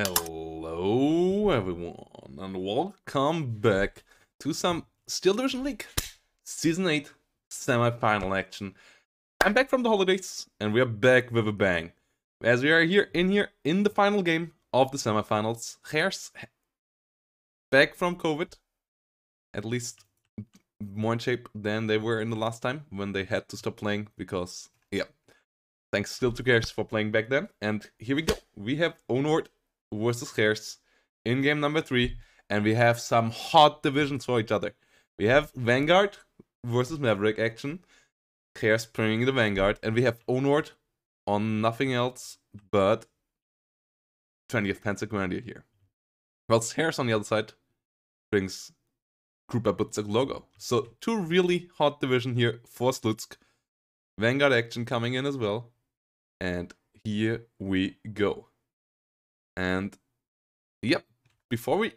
Hello everyone and welcome back to some Steel Division League Season 8 semi-final action. I'm back from the holidays and we are back with a bang. As we are here in the final game of the semi-finals. Khers back from COVID, at least more in shape than they were in the last time when they had to stop playing because, yeah. Thanks still to Khers for playing back then. And here we go. We have Onord versus Khers in game number 3, and we have some hot divisions for each other. We have Vanguard versus Maverick action, Khers bringing the Vanguard, and we have Onord on nothing else but 20th Panzer Grenadier here. Whilst Khers on the other side brings Group Butzik logo. So two really hot division here for Slutsk. Vanguard action coming in as well. And here we go. And yep, before we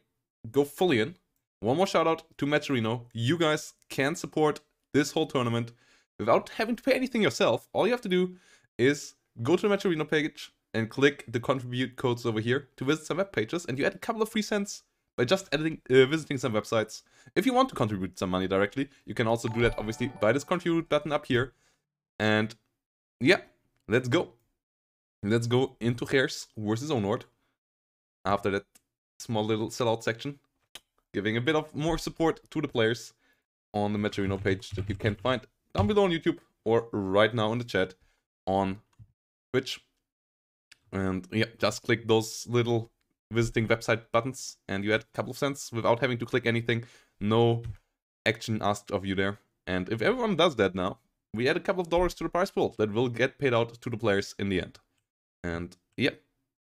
go fully in, one more shout out to matcherino. You guys can support this whole tournament without having to pay anything yourself. All you have to do is go to the matcherino page and click the contribute codes over here to visit some web pages, and you add a couple of free cents by just visiting some websites. If you want to contribute some money directly, you can also do that obviously by this contribute button up here. And yeah, let's go. Let's go into Khers versus Onord. After that small little sellout section, giving a bit of more support to the players on the matcherino page that you can find down below on YouTube or right now in the chat on Twitch. And yeah, just click those little visiting website buttons and you add a couple of cents without having to click anything. No action asked of you there. And if everyone does that now, we add a couple of dollars to the prize pool that will get paid out to the players in the end. And yeah,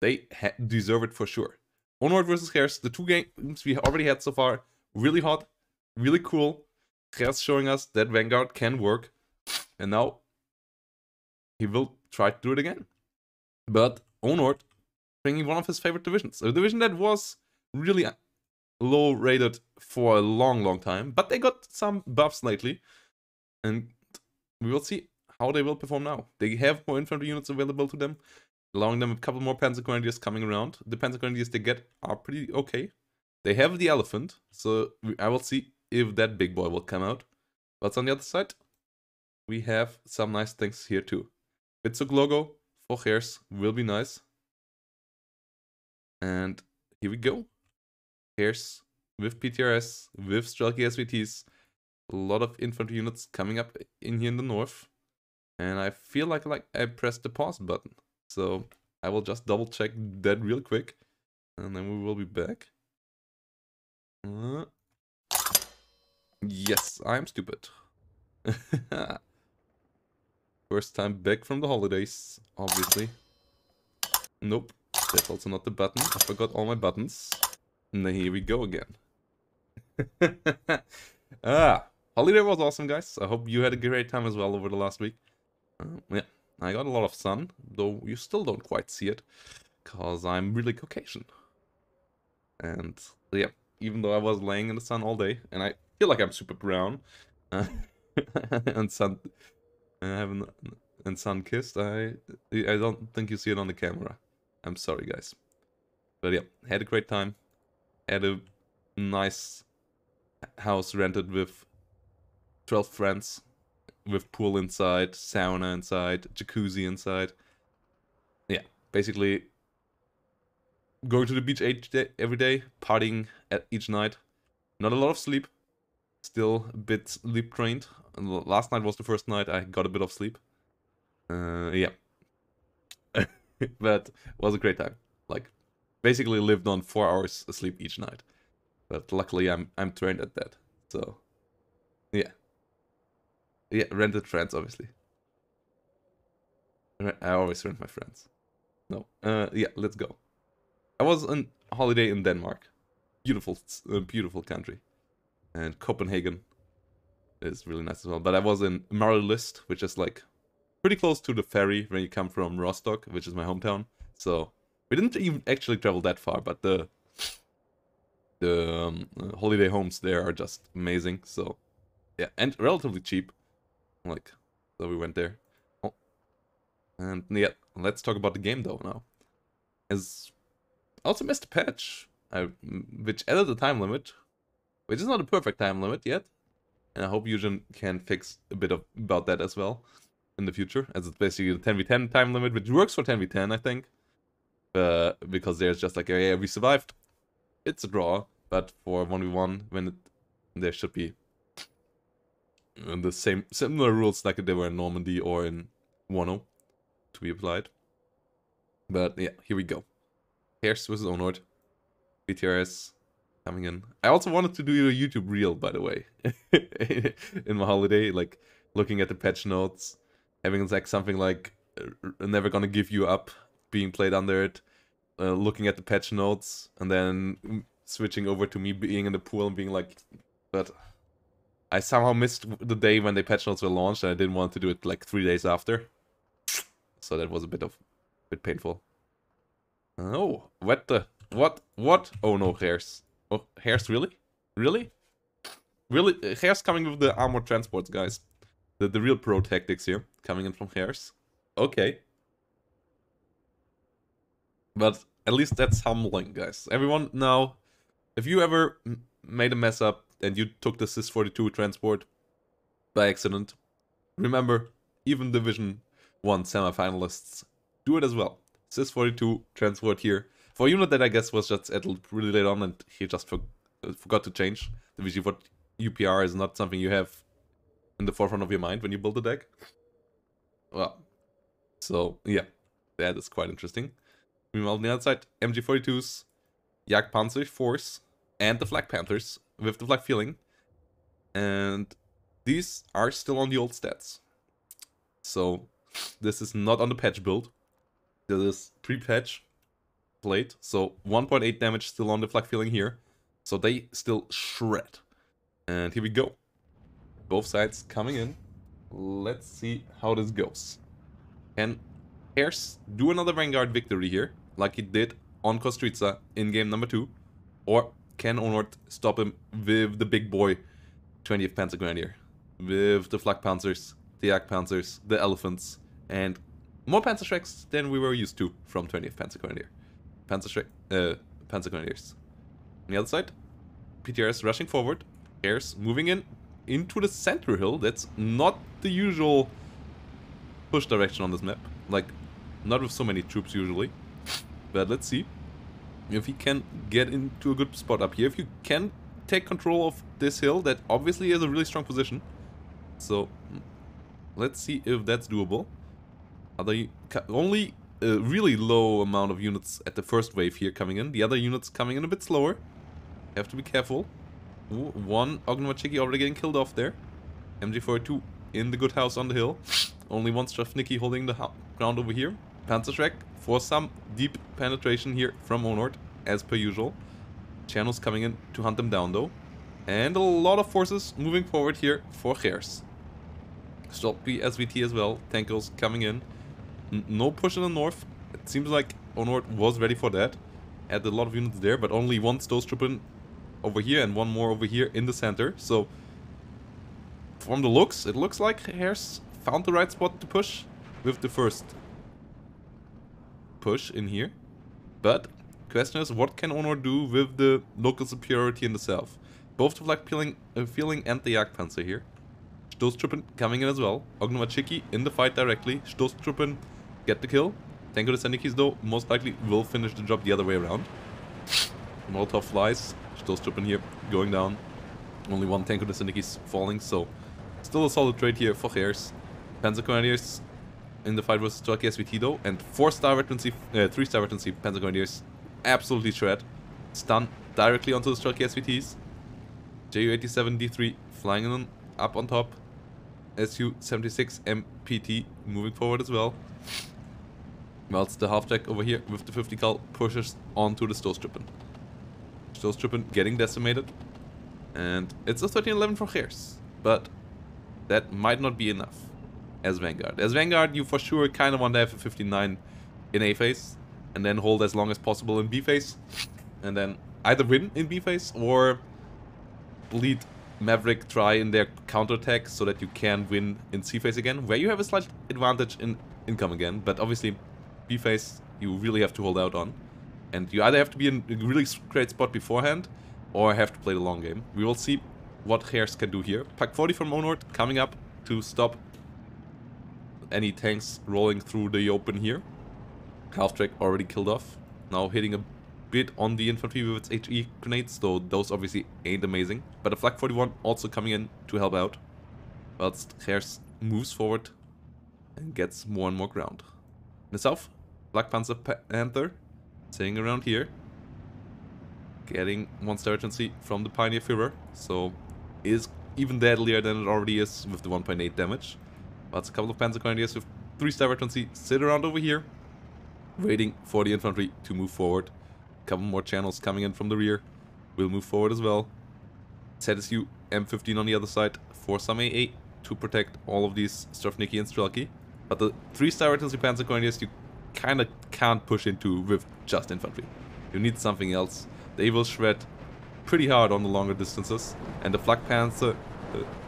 they deserve it for sure. Onord versus Khers, the two games we already had so far, really hot, really cool. Khers showing us that Vanguard can work. And now he will try to do it again. But Onord bringing one of his favorite divisions. A division that was really low rated for a long time. But they got some buffs lately. And we will see how they will perform now. They have more infantry units available to them, allowing them a couple more Panzer Grenadiers coming around. The Panzer Grenadiers they get are pretty okay. They have the Elephant, so I will see if that big boy will come out. But on the other side, we have some nice things here too. Butzik logo for Khers will be nice. And here we go. Khers with PTRS, with Strelky SVTs. A lot of infantry units coming up in here in the north. And I feel like I pressed the pause button. So I will just double check that real quick. And then we will be back. Yes, I'm stupid. First time back from the holidays, obviously. Nope, that's also not the button. I forgot all my buttons. And then here we go again. Holiday was awesome, guys. I hope you had a great time as well over the last week. Yeah, I got a lot of sun, though you still don't quite see it, because I'm really Caucasian. And yeah, even though I was laying in the sun all day, and I feel like I'm super brown, and sun sun-kissed, I don't think you see it on the camera. I'm sorry, guys. But yeah, had a great time. Had a nice house rented with 12 friends. With pool inside, sauna inside, jacuzzi inside. Yeah, basically going to the beach every day, partying each night. Not a lot of sleep. Still a bit sleep trained. Last night was the first night I got a bit of sleep. Yeah. But it was a great time. Like, basically lived on 4 hours of sleep each night. But luckily I'm trained at that. So, yeah. Yeah, rented friends, obviously. I always rent my friends. No. Yeah, let's go. I was on holiday in Denmark. Beautiful, beautiful country. And Copenhagen is really nice as well. But I was in Marylist, which is like pretty close to the ferry when you come from Rostock, which is my hometown. So we didn't even actually travel that far, but the holiday homes there are just amazing. So yeah, and relatively cheap. Like, so we went there. Oh. And yeah, let's talk about the game though now. As Also missed a patch, which added the time limit, which is not a perfect time limit yet. And I hope Eugen can fix a bit about that as well in the future, as it's basically the 10v10 time limit, which works for 10v10, I think. Because there's just like, yeah, we survived. It's a draw, but for 1v1, there should be the similar rules like they were in Normandy or in 1-0 to be applied. But yeah, here we go. Khers versus Onord. BTRS coming in. I also wanted to do a YouTube reel, by the way, in my holiday, like looking at the patch notes, having like something like "Never Gonna Give You Up" being played under it, looking at the patch notes, and then switching over to me being in the pool and being like, but I somehow missed the day when the patch notes were launched, and I didn't want to do it like 3 days after. So that was a bit painful. Oh, what the? What? Oh no, Khers. Oh, Khers, really? Really? Really? Khers coming with the armored transports, guys. The real pro tactics here, coming in from Khers. Okay. But at least that's humbling, guys. Everyone, now, if you ever made a mess up and you took the SIS-42 transport by accident, remember, even Division 1 semifinalists do it as well. SIS-42 transport here. For a unit that I guess was just added really late on and he just forgot to change. The VG4 UPR is not something you have in the forefront of your mind when you build a deck. Well, so yeah, that is quite interesting. Meanwhile, on the other side, MG42s, Jagdpanzer Force, and the Flak Panthers with the Flak Feeling. And these are still on the old stats. So this is not on the patch build. This is pre-patch played. So 1.8 damage still on the Flak Feeling here. So they still shred. And here we go. Both sides coming in. Let's see how this goes. Can Khers do another Vanguard victory here, like he did on Kostritsa in game number 2? Or can Onord stop him with the big boy 20th Panzer Grenadier? With the Flak Panzers, the Jagdpanzers, the Elephants, and more Panzer Shreks than we were used to from 20th Panzer Grenadier. Panzer Grenadiers. On the other side, PTRS rushing forward, Khers moving into the center hill. That's not the usual push direction on this map. Like, not with so many troops usually. But let's see if he can get into a good spot up here. If you can take control of this hill, that obviously is a really strong position. So, let's see if that's doable. Only a really low amount of units at the first wave here coming in. The other units coming in a bit slower. Have to be careful. Ooh, one Ognamachiki already getting killed off there. MG42 in the good house on the hill. Only one Strafnicki holding the ground over here. Panzerschreck for some deep penetration here from Onord, as per usual. Channels coming in to hunt them down though. And a lot of forces moving forward here for Khers. Stolpi SVT as well. Tankos coming in. No push in the north. It seems like Onord was ready for that. Had a lot of units there, but only one Stoßtruppen over here and one more over here in the center. So, from the looks, it looks like Khers found the right spot to push with the first push in here. But, question is, what can Onord do with the local superiority in the south? Both the Flak Feeling and the Jagdpanzer here. Stoßtruppen coming in as well. Ognamachiki in the fight directly. Stoßtruppen get the kill. Tanko the Sendikis though most likely will finish the job the other way around. Molotov flies. Stoßtruppen here going down. Only one Tanko the Sendikis falling, so still a solid trade here for Khers. Panzer Grenadiers in the fight versus Turkey SVT though, and 3-star veterancy Panzer Grenadiers absolutely shred. Stun directly onto the Turkey SVTs. Ju-87D3 flying in up on top. Su-76 MPT moving forward as well. Whilst the half-tech over here with the 50 cal pushes onto the Stoßtruppen. Stoßtruppen getting decimated. And it's a 13-11 for Khers. But that might not be enough as Vanguard. As Vanguard, you for sure kind of want to have a 59 in A phase. And then hold as long as possible in B phase. And then either win in B phase or lead Maverick try in their counterattack so that you can win in C phase again, where you have a slight advantage in income again, but obviously B phase you really have to hold out on. And you either have to be in a really great spot beforehand, or have to play the long game. We will see what Khers can do here. Pack 40 from Onord coming up to stop any tanks rolling through the open here. Half-track already killed off. Now hitting a bit on the infantry with its HE grenades, though those obviously ain't amazing. But a Flak 41 also coming in to help out. Whilst Khers moves forward and gets more and more ground. In the south, Black Panzer Panther sitting around here. Getting 1-star urgency from the Pioneer Führer, so is even deadlier than it already is with the 1.8 damage. But a couple of Panzer Grenadiers with 3-star urgency sit around over here, waiting for the infantry to move forward. A couple more channels coming in from the rear will move forward as well. ZSU M15 on the other side for some AA to protect all of these Strofniki and Strelki. But the 3-star urgency Panzer Grenadiers you kinda can't push into with just infantry. You need something else. They will shred pretty hard on the longer distances. And the Flak Panzer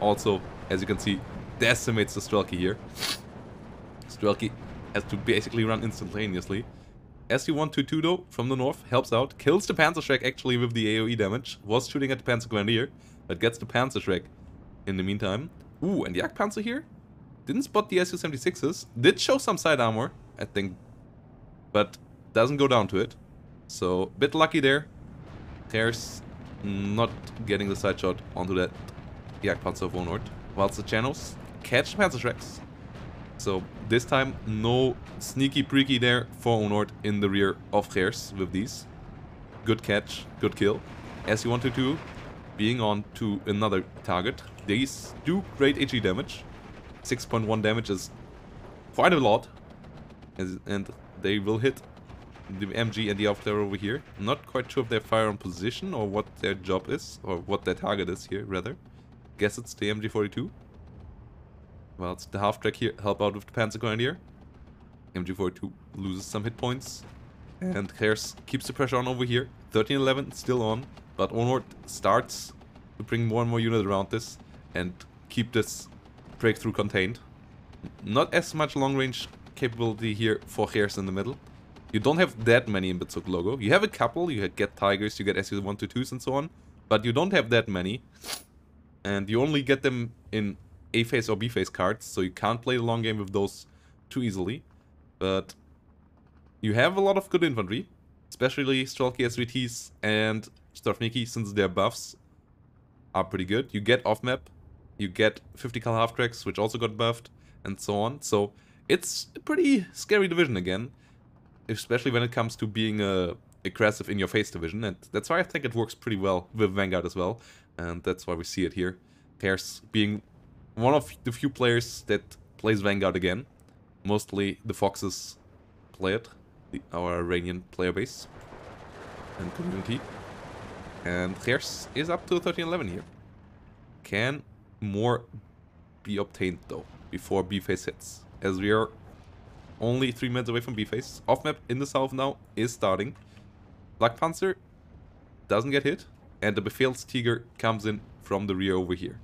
also, as you can see, decimates the Strelki here. Strelki has to basically run instantaneously. SU-122 though, from the north, helps out. Kills the Panzerschreck actually with the AoE damage. Was shooting at the Panzer Grenadier, but gets the Panzerschreck in the meantime. Ooh, and the Jagdpanzer here? Didn't spot the Su-76s. Did show some side armor, I think. But doesn't go down to it. So, bit lucky there. Khers not getting the side shot onto that Jagdpanzer of Onord. Whilst the channels catch the Panzerschrecks. So, this time, no sneaky preaky there for Onord in the rear of Khers with these. Good catch, good kill. Su-122 being on to another target. These do great HE damage. 6.1 damage is quite a lot. And they will hit the MG and the Aufklärer over here. Not quite sure if they fire on position or what their job is. Or what their target is here, rather. Guess it's the MG42. Well, it's the half-track here. Help out with the Panzer Grenadier. MG42 loses some hit points. And Khers keeps the pressure on over here. 1311 still on. But Onord starts to bring more and more units around this. And keep this breakthrough contained. Not as much long-range capability here for Khers in the middle. You don't have that many in Bitsuk logo. You have a couple. You get Tigers, you get Su-122s and so on. But you don't have that many. And you only get them in A-phase or B-phase cards. So you can't play the long game with those too easily. But you have a lot of good infantry. Especially Strelki SVTs and Strofniki, since their buffs are pretty good. You get off-map. You get 50 cal half-tracks, which also got buffed. And so on. So it's a pretty scary division again. Especially when it comes to being aggressive in your face division. And that's why I think it works pretty well with Vanguard as well. And that's why we see it here. Khers being one of the few players that plays Vanguard again. Mostly the Foxes play it. Our Iranian player base. And community. And Khers is up to 1311 here. Can more be obtained though before B-phase hits? As we are only 3 minutes away from B-phase. Off-map in the south now is starting. Black Panzer doesn't get hit. And the Befehlstiger comes in from the rear over here.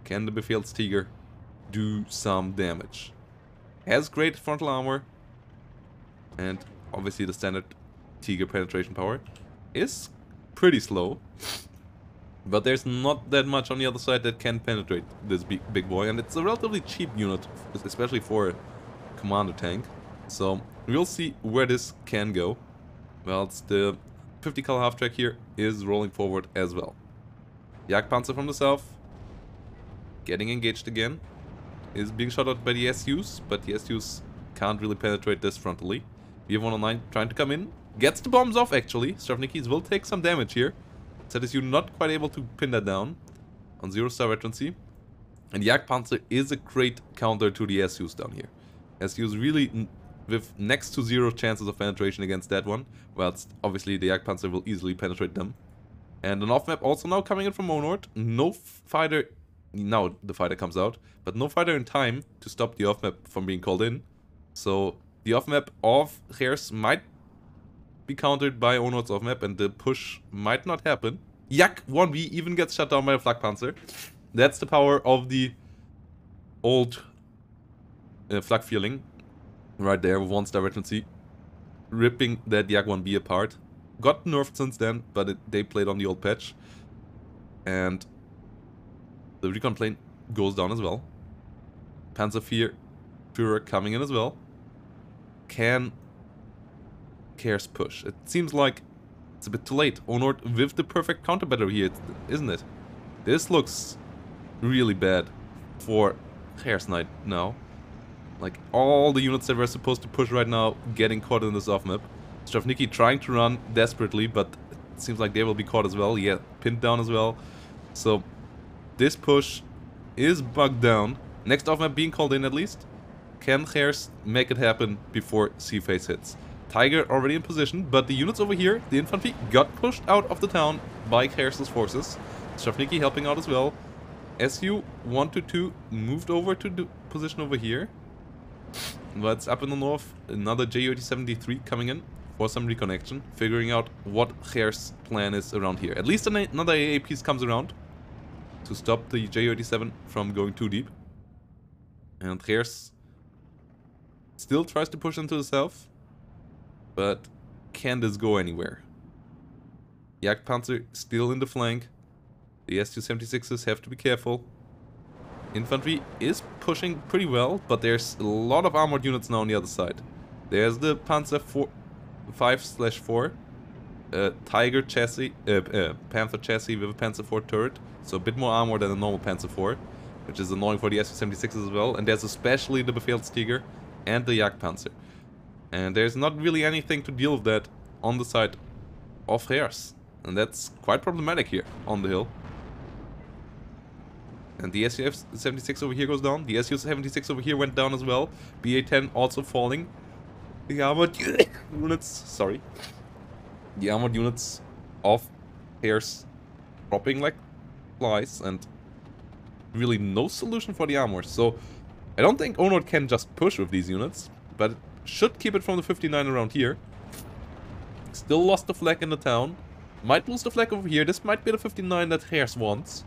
Can the Befehlstiger do some damage? Has great frontal armor. And obviously the standard Tiger penetration power is pretty slow. But there's not that much on the other side that can penetrate this big boy. And it's a relatively cheap unit, especially for a commander tank. So we'll see where this can go. Well, it's the 50 cal half-track here is rolling forward as well. Jagdpanzer from the south. Getting engaged again. Is being shot at by the SUs. But the SUs can't really penetrate this frontally. BF-109 trying to come in. Gets the bombs off actually. Strofnikis will take some damage here. ZSU not quite able to pin that down. On 0-star veterancy. And the Jagdpanzer is a great counter to the SUs down here. SUs really with next to 0 chances of penetration against that one. Whilst obviously the Jagdpanzer will easily penetrate them. And an off-map also now coming in from Onord. No fighter... Now the fighter comes out. But no fighter in time to stop the off-map from being called in. So the off-map of Khers might be countered by Onord's off-map. And the push might not happen. Yak 1v even gets shut down by a Flak Panzer. That's the power of the old Flak feeling. Right there with 1-star veterancy. Ripping that Yak 1b apart. got nerfed since then, but they played on the old patch. And the recon plane goes down as well. Führer coming in as well. Can Khers push? It seems like it's a bit too late. Onord with the perfect counter battery here, isn't it? This looks really bad for Khers Knight now. Like, all the units that were supposed to push right now getting caught in this off-map. Stravnicki trying to run desperately, but it seems like they will be caught as well. Yeah, pinned down as well. So, this push is bugged down. Next off-map being called in at least. Can Khers make it happen before C-Phase hits? Tiger already in position, but the units over here, the infantry, got pushed out of the town by Khers' forces. Stravnicki helping out as well. SU-122 moved over to the position over here. But it's up in the north. Another Ju-8073 coming in for some reconnection, figuring out what Khers' plan is around here. At least another AA piece comes around to stop the Ju-87 from going too deep. And Khers still tries to push into the south, but can this go anywhere? Jagdpanzer still in the flank. The S276s have to be careful. Infantry is pushing pretty well, but there's a lot of armored units now on the other side. There's the Panzer 5/4 Tiger chassis, Panther chassis with a Panzer 4 turret, so a bit more armor than a normal Panzer 4, which is annoying for the SU-76s as well. And there's especially the Befehlstiger and the Jagdpanzer. And there's not really anything to deal with that on the side of Khers, and that's quite problematic here on the hill. And the SU-76 over here goes down. The SU-76 over here went down as well. BA-10 also falling. The armored units, sorry. The armored units of Khers dropping like flies, and really no solution for the armor. So I don't think Onord can just push with these units, but it should keep it from the 59 around here. Still lost the flag in the town. Might lose the flag over here. This might be the 59 that Khers wants.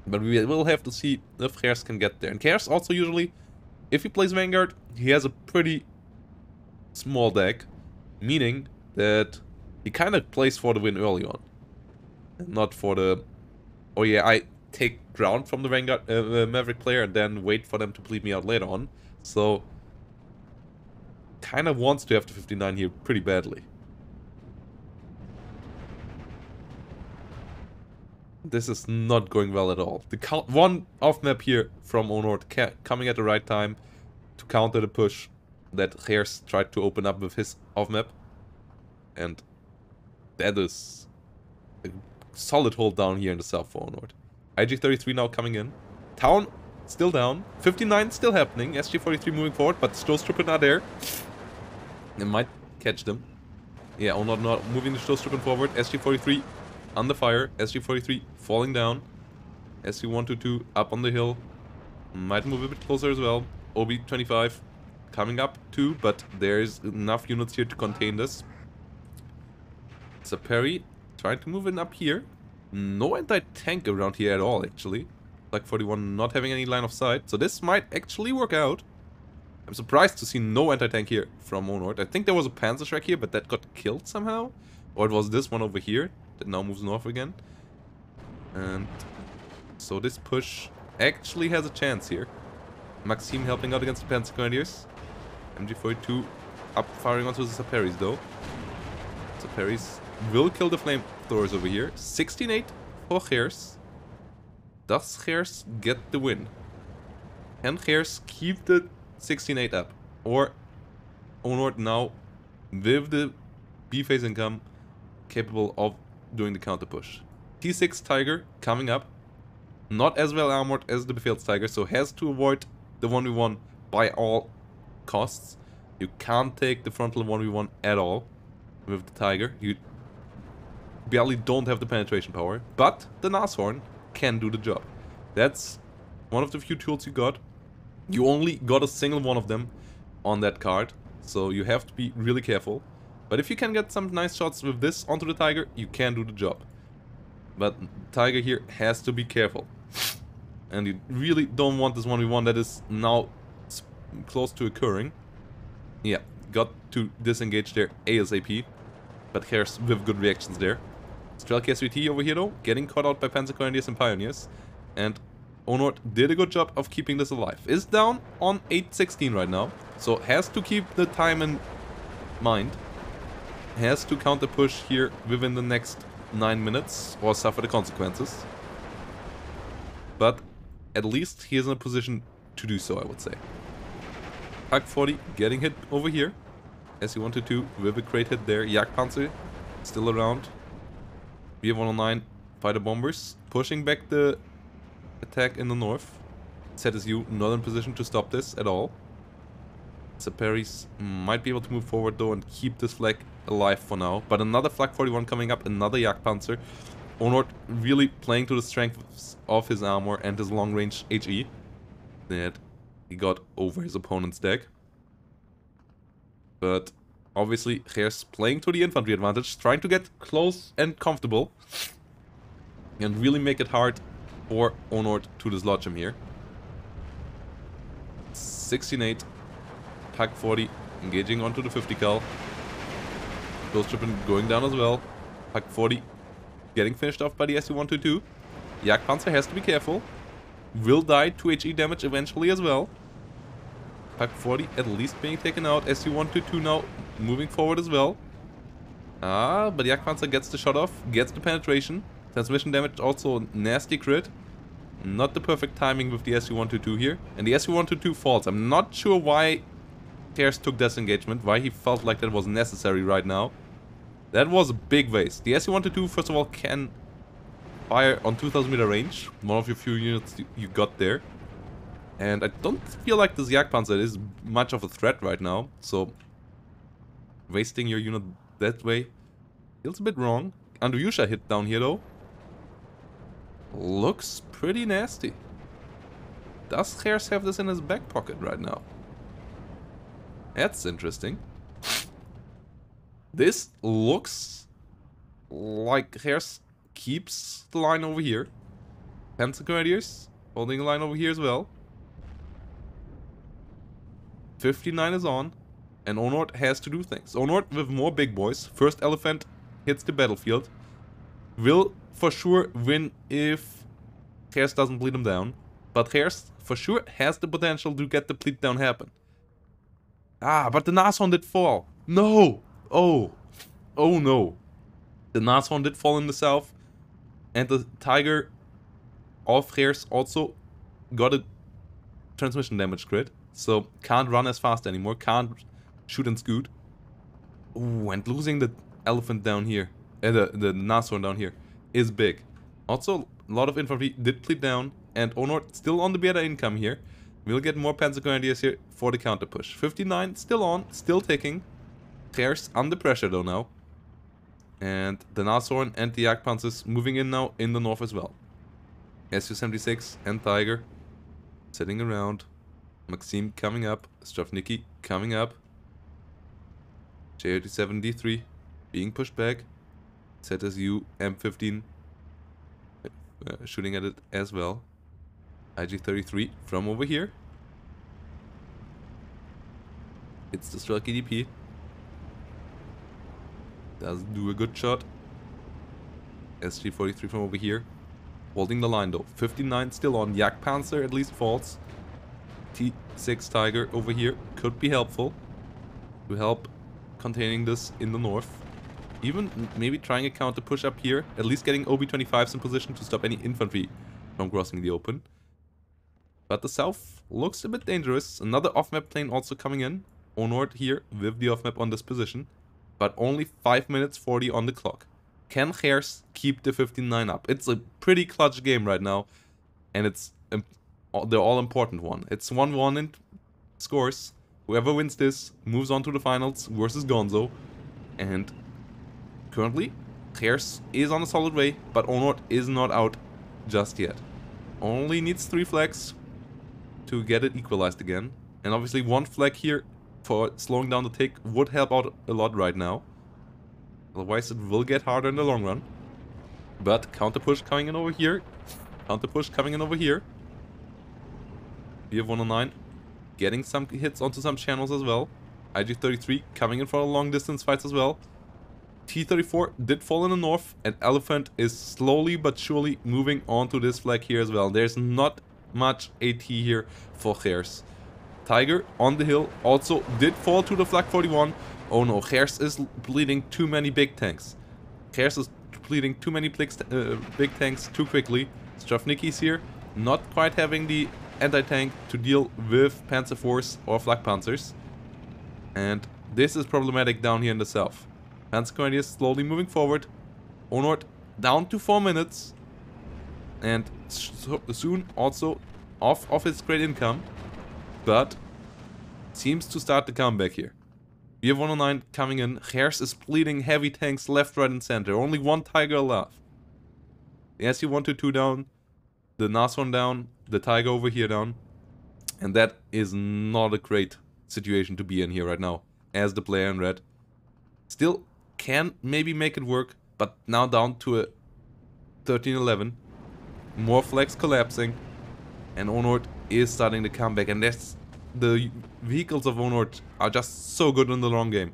But we will have to see if Khers can get there. And Khers also usually, if he plays Vanguard, he has a pretty small deck. Meaning that he kind of plays for the win early on. And not for the, oh yeah, I take ground from the Vanguard Maverick player and then wait for them to bleed me out later on. So, kind of wants to have the 59 here pretty badly. This is not going well at all. The one off-map here from Onord coming at the right time to counter the push that Khers tried to open up with his off-map. And that is a solid hold down here in the south for Onord. IG-33 now coming in. Town still down. 59 still happening. SG-43 moving forward, but Stoßtruppen not there. They might catch them. Yeah, Onord not moving the Stoßtruppen forward. SG-43 under fire. SG-43 falling down. SU-122 up on the hill. Might move a bit closer as well. OB-25 coming up too, but there's enough units here to contain this. Saperi trying to move in up here. No anti-tank around here at all, actually. Like 41 not having any line of sight. So this might actually work out. I'm surprised to see no anti-tank here from Onord. I think there was a Panzerschreck here, but that got killed somehow. Or it was this one over here that now moves north again. And so this push actually has a chance here. Maxime helping out against the Panzer Grenadiers. MG42 up firing onto the Saperis though. Saperis will kill the flamethrowers over here. 16-8 for Khers. Does Khers get the win? Can Khers keep the 16-8 up? Or Onord now, with the B-phase income, capable of doing the counter push? T6 Tiger coming up. Not as well armored as the Befehlstiger, so has to avoid the 1v1 by all costs. You can't take the frontal 1v1 at all with the Tiger. You barely don't have the penetration power, but the Nashorn can do the job. That's one of the few tools you got. You only got a single one of them on that card, so you have to be really careful. But if you can get some nice shots with this onto the Tiger, you can do the job. But Tiger here has to be careful. And you really don't want this 1v1 that is now close to occurring. Yeah, got to disengage there ASAP. But Khers with good reactions there. Strelky SVT over here though, getting caught out by Panzer Grenadiers and Pioneers. And Onord did a good job of keeping this alive. Is down on 816 right now, so has to keep the time in mind. Has to counter push here within the next 9 minutes or suffer the consequences. But at least he is in a position to do so, I would say. Hug 40 getting hit over here, as he wanted to, with a great hit there. Jagdpanzer still around. BF-109 fighter bombers pushing back the attack in the north. ZSU not in position to stop this at all. Saparis might be able to move forward though and keep this flag alive for now. But another Flak 41 coming up, another Jagdpanzer. Onord really playing to the strengths of his armor and his long-range HE that he got over his opponent's deck. But obviously Khers playing to the infantry advantage, trying to get close and comfortable and really make it hard for Onord to dislodge him here. 16-8, Hug 40 engaging onto the 50 cal. Ghost Trippin going down as well. Hug 40 getting finished off by the SU-122. Jagdpanzer has to be careful. Will die to HE damage eventually as well. Hug 40 at least being taken out. SU-122 now moving forward as well. But Jagdpanzer gets the shot off, gets the penetration. Transmission damage also nasty crit. Not the perfect timing with the SU-122 here. And the SU-122 falls. I'm not sure why Khers took disengagement, why he felt like that was necessary right now. That was a big waste. The SU-122 first of all can fire on 2000 meter range. One of your few units you got there. And I don't feel like this Jagdpanzer is much of a threat right now. So wasting your unit that way feels a bit wrong. Andreyusha hit down here though. Looks pretty nasty. Does Khers have this in his back pocket right now? That's interesting. This looks like Khers keeps the line over here. Panzer Grenadiers holding a line over here as well. 59 is on, and Onord has to do things. Onord with more big boys. First elephant hits the battlefield. Will for sure win if Khers doesn't bleed him down. But Khers for sure has the potential to get the bleed down happen. But the Nashorn did fall. No! Oh no. The Nashorn did fall in the south. And the Tiger of Khers also got a transmission damage crit. So can't run as fast anymore. Can't shoot and scoot. Ooh, and losing the elephant down here. The Nashorn down here is big. Also, a lot of infantry did bleed down. And Onord still on the beta income here. We'll get more Panzer Grenadiers here for the counter push. 59 still on, still ticking. Khers under pressure though now. And the Nashorn and the Jagdpanzers moving in now in the north as well. Su-76 and Tiger sitting around. Maxim coming up. Stravniki coming up. J87D3 being pushed back. ZSU M15 shooting at it as well. IG-33 from over here. It's the Strelky DP. Does do a good shot. SG-43 from over here. Holding the line though. 59 still on. Jagdpanzer at least falls. T6 Tiger over here could be helpful to help containing this in the north. Even maybe trying a counter push up here. At least getting OB-25s in position to stop any infantry from crossing the open. But the south looks a bit dangerous. Another off-map plane also coming in. Onord here with the off-map on this position. But only 5 minutes 40 on the clock. Can Khers keep the 59 up? It's a pretty clutch game right now. And it's the all-important one. It's 1-1 in scores. Whoever wins this moves on to the finals versus Gonzo. And currently, Khers is on a solid way. But Onord is not out just yet. Only needs 3 flags to get it equalized again. And obviously 1 flag here for slowing down the tick would help out a lot right now. Otherwise it will get harder in the long run. But counter push coming in over here. Counter push coming in over here. BF-109 getting some hits onto some channels as well. IG-33 coming in for a long distance fights as well. T-34 did fall in the north, and Elephant is slowly but surely moving onto this flag here as well. There's not much AT here for Khers. Tiger on the hill also did fall to the flag 41. Oh no, Khers is bleeding too many big tanks. Khers is bleeding too many big tanks too quickly. Strafnicki's here, not quite having the anti-tank to deal with Panzer IVs or Flak Panzers. And this is problematic down here in the south. Panzer Grenadiers slowly moving forward. Onord down to 4 minutes. And soon also off his great income. But seems to start the comeback here. BF-109 coming in. Khers is bleeding heavy tanks left, right, and center. Only one Tiger left. The SU-122 down. The Nashorn down. The Tiger over here down. And that is not a great situation to be in here right now. As the player in red. Still can maybe make it work. But now down to a 13-11. More flags collapsing. And Onord is starting to come back, and the vehicles of Onord are just so good in the long game.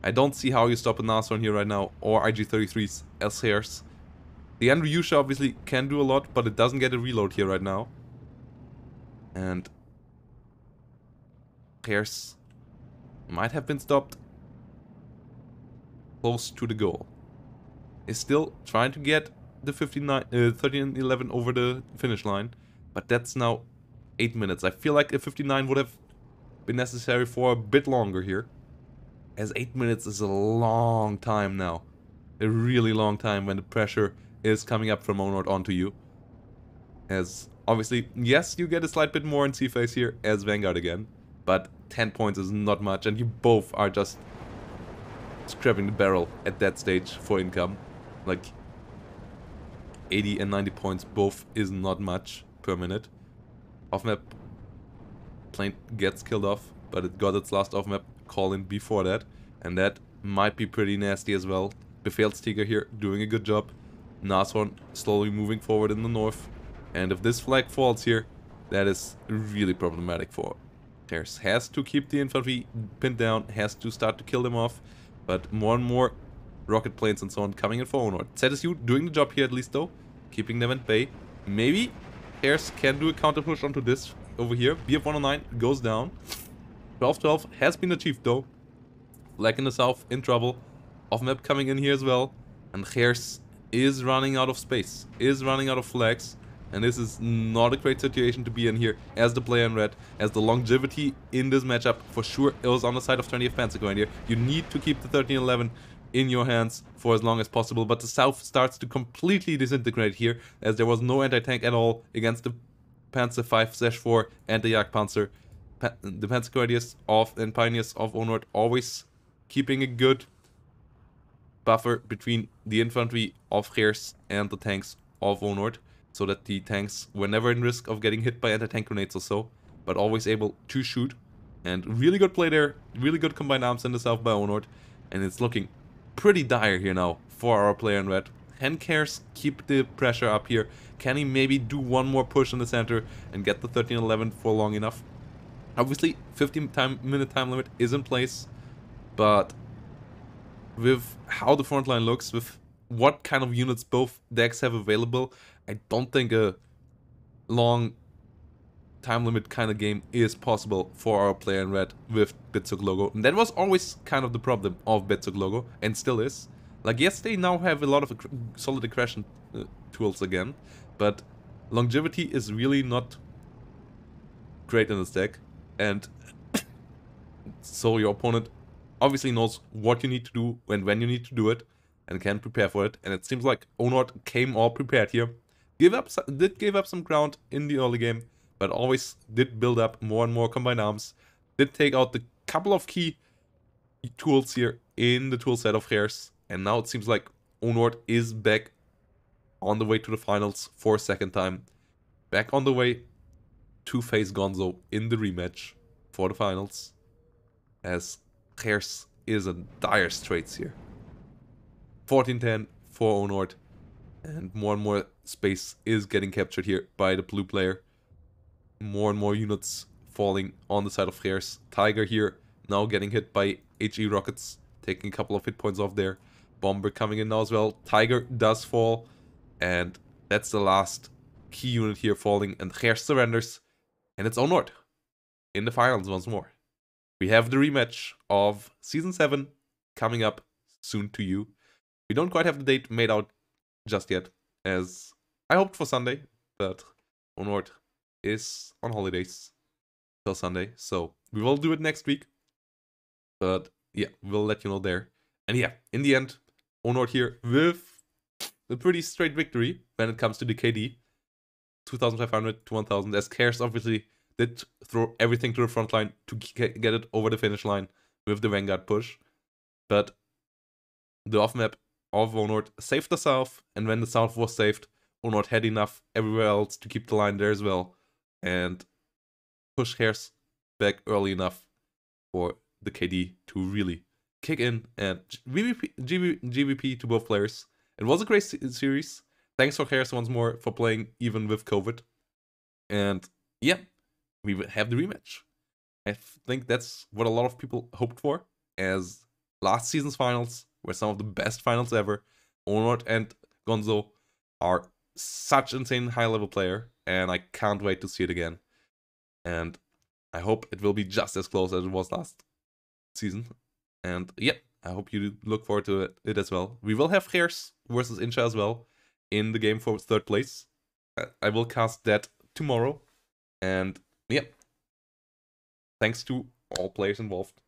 I don't see how you stop a Nashorn here right now, or IG-33s as Khers. The Andreyusha obviously can do a lot, but it doesn't get a reload here right now. And Khers might have been stopped close to the goal. Is still trying to get the 13-11 over the finish line, but that's now 8 minutes. I feel like a 59 would have been necessary for a bit longer here, as 8 minutes is a long time now. A really long time when the pressure is coming up from Onord onto you. As obviously, yes, you get a slight bit more in C-phase here as Vanguard again, but 10 points is not much, and you both are just scraping the barrel at that stage for income. Like 80 and 90 points both is not much per minute. Off-map plane gets killed off, but it got its last off-map call in before that, and that might be pretty nasty as well. Befehlstiger here doing a good job. Nashorn slowly moving forward in the north, and if this flag falls here, that is really problematic for Khers. Has to keep the infantry pinned down, has to start to kill them off, but more and more rocket planes and so on coming in for Onord. ZSU doing the job here at least though, keeping them at bay. Maybe Khers can do a counter push onto this over here. BF-109 goes down. 12-12 has been achieved though. Flag in the south in trouble. Off-map coming in here as well. And Khers is running out of space, is running out of flags. And this is not a great situation to be in here as the player in red, as the longevity in this matchup for sure is on the side of 20th Panzer Grenadier. You need to keep the 13-11 in your hands for as long as possible, but the south starts to completely disintegrate here, as there was no anti-tank at all against the Panzer 5/4 and the Jagdpanzer. The Panzer Grenadiers and Pioneers of Onord always keeping a good buffer between the infantry of Khers and the tanks of Onord, so that the tanks were never in risk of getting hit by anti-tank grenades or so, but always able to shoot. And really good play there, really good combined arms in the south by Onord, and it's looking pretty dire here now for our player in red. Can Khers keep the pressure up here? Can he maybe do one more push in the center and get the 13-11 for long enough? Obviously, 15-minute time limit is in place, but with how the front line looks, with what kind of units both decks have available, I don't think a long time limit kind of game is possible for our player in red with Bitsug logo. And that was always kind of the problem of Bitsug logo, and still is. Like, yes, they now have a lot of solid aggression tools again, but longevity is really not great in this deck, and so your opponent obviously knows what you need to do and when you need to do it, and can prepare for it. And it seems like Onord came all prepared here. Did give up some ground in the early game, but always did build up more and more combined arms. Did take out the couple of key tools here in the tool set of Khers. And now it seems like Onord is back on the way to the finals for a second time. Back on the way to face Gonzo in the rematch for the finals, as Khers is in dire straits here. 14-10 for Onord, and more space is getting captured here by the blue player. More and more units falling on the side of Khers. Tiger here now getting hit by HE rockets, taking a couple of hit points off there. Bomber coming in now as well. Tiger does fall. And that's the last key unit here falling. And Khers surrenders. And it's Onord in the finals once more. We have the rematch of Season 7 coming up soon to you. We don't quite have the date made out just yet, as I hoped for Sunday, but Onord is on holidays till Sunday, so we will do it next week. But yeah, we'll let you know there. And yeah, in the end, Onord here with a pretty straight victory when it comes to the KD. 2,500 to 1,000, as Khers obviously did throw everything to the front line to get it over the finish line with the Vanguard push. But the off-map of Onord saved the south, and when the south was saved, Onord had enough everywhere else to keep the line there as well, and push Khers back early enough for the KD to really kick in, and GVP to both players. It was a great series. Thanks for Khers once more for playing even with COVID. And yeah, we have the rematch. I think that's what a lot of people hoped for, as last season's finals were some of the best finals ever. Onord and Gonzo are such insane high-level player, and I can't wait to see it again. And I hope it will be just as close as it was last season. And yeah, I hope you look forward to it as well. We will have Khers versus Incha as well in the game for 3rd place. I will cast that tomorrow. And yeah, thanks to all players involved.